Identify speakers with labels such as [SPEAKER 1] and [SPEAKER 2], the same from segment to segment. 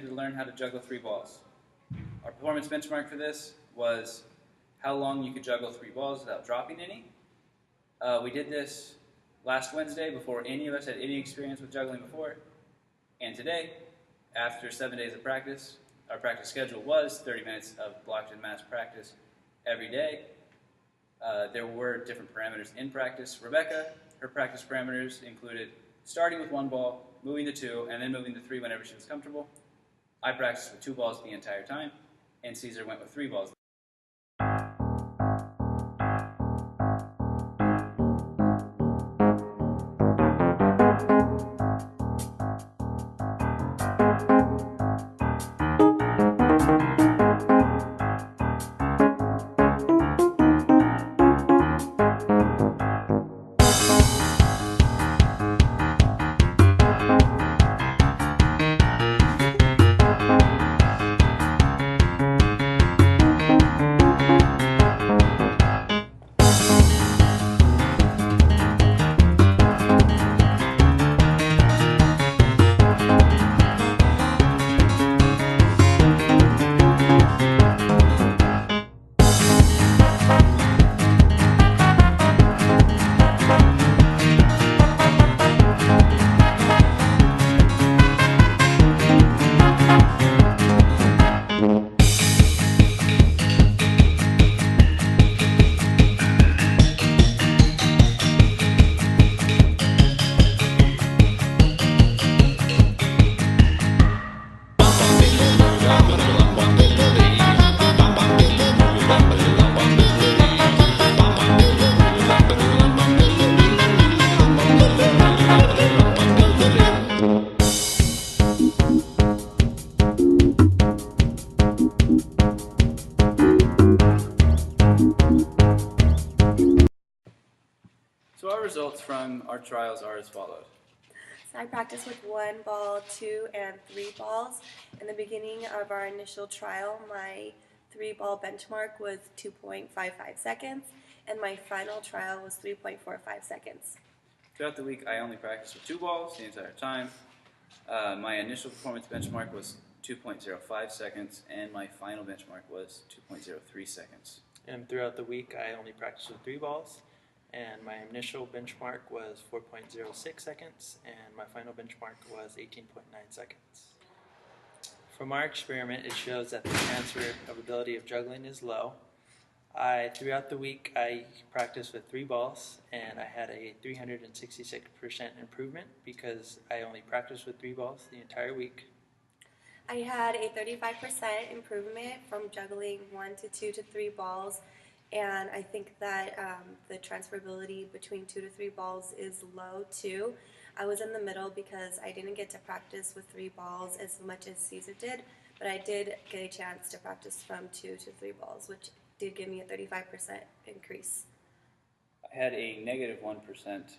[SPEAKER 1] to learn how to juggle 3 balls. Our performance benchmark for this was how long you could juggle 3 balls without dropping any. We did this last Wednesday before any of us had any experience with juggling before. And today, after 7 days of practice, our practice schedule was 30 minutes of blocked mass practice every day. There were different parameters in practice. Rebecca, her practice parameters included starting with 1 ball, moving to 2, and then moving to 3 whenever she was comfortable. I practiced with 2 balls the entire time, and Caesar went with 3 balls. So our results from our trials are as follows.
[SPEAKER 2] So I practiced with 1 ball, 2, and 3 balls. In the beginning of our initial trial, my 3-ball benchmark was 2.55 seconds, and my final trial was 3.45 seconds.
[SPEAKER 1] Throughout the week, I only practiced with 2 balls the entire time. My initial performance benchmark was 2.05 seconds, and my final benchmark was 2.03 seconds.
[SPEAKER 3] And throughout the week, I only practiced with 3 balls, and my initial benchmark was 4.06 seconds, and my final benchmark was 18.9 seconds. From our experiment, it shows that the transferability of juggling is low. Throughout the week, I practiced with 3 balls, and I had a 366% improvement because I only practiced with 3 balls the entire week.
[SPEAKER 2] I had a 35% improvement from juggling 1 to 2 to 3 balls, and I think that the transferability between 2 to 3 balls is low too. I was in the middle because I didn't get to practice with 3 balls as much as Caesar did, but I did get a chance to practice from 2 to 3 balls, which did give me a 35% increase.
[SPEAKER 1] I had a negative 1%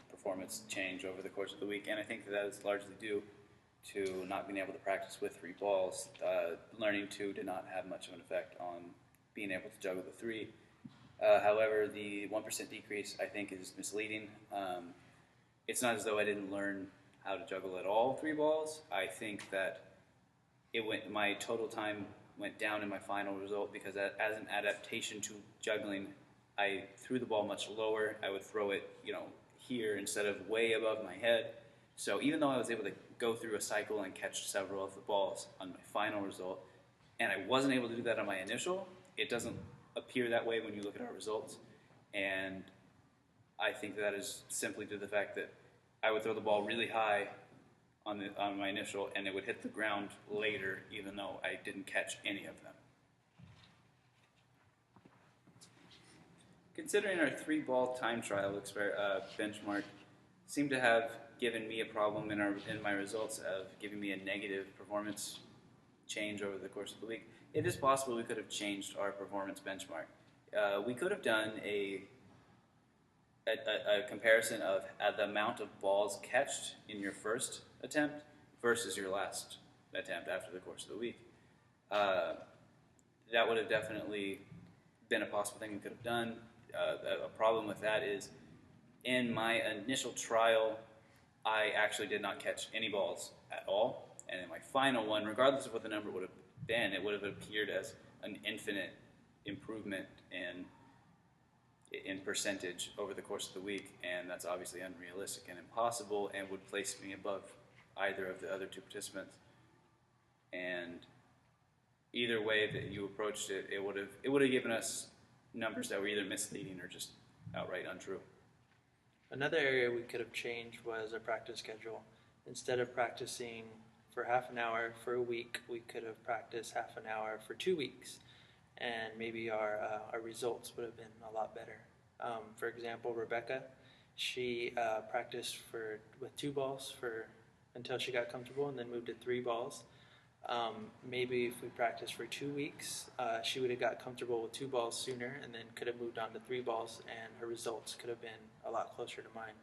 [SPEAKER 1] performance change over the course of the week, and I think that is largely due to not being able to practice with 3 balls. Learning 2 did not have much of an effect on being able to juggle the 3. However, the 1% decrease I think is misleading. It's not as though I didn't learn how to juggle at all 3 balls. I think that my total time went down in my final result because as an adaptation to juggling, I threw the ball much lower. I would throw it, here instead of way above my head. So even though I was able to go through a cycle and catch several of the balls on my final result, and I wasn't able to do that on my initial, it doesn't appear that way when you look at our results. And I think that is simply due to the fact that I would throw the ball really high on my initial, and it would hit the ground later, even though I didn't catch any of them. Considering our 3-ball time trial benchmark seemed to have given me a problem in my results of giving me a negative performance change over the course of the week, it is possible we could have changed our performance benchmark. We could have done a comparison of the amount of balls catched in your first attempt versus your last attempt after the course of the week. That would have definitely been a possible thing we could have done. A problem with that is in my initial trial, I actually did not catch any balls at all, And then my final one, regardless of what the number would have been, it would have appeared as an infinite improvement in percentage over the course of the week, and that's obviously unrealistic and impossible, and would place me above either of the other two participants. And either way that you approached it, it would have given us numbers that were either misleading or just outright untrue.
[SPEAKER 3] Another area we could have changed was our practice schedule. Instead of practicing for half an hour for a week, we could have practiced half an hour for 2 weeks, and maybe our results would have been a lot better. For example, Rebecca, she practiced with 2 balls until she got comfortable, and then moved to 3 balls. Maybe if we practiced for 2 weeks, she would have got comfortable with 2 balls sooner, and then could have moved on to 3 balls, and her results could have been a lot closer to mine.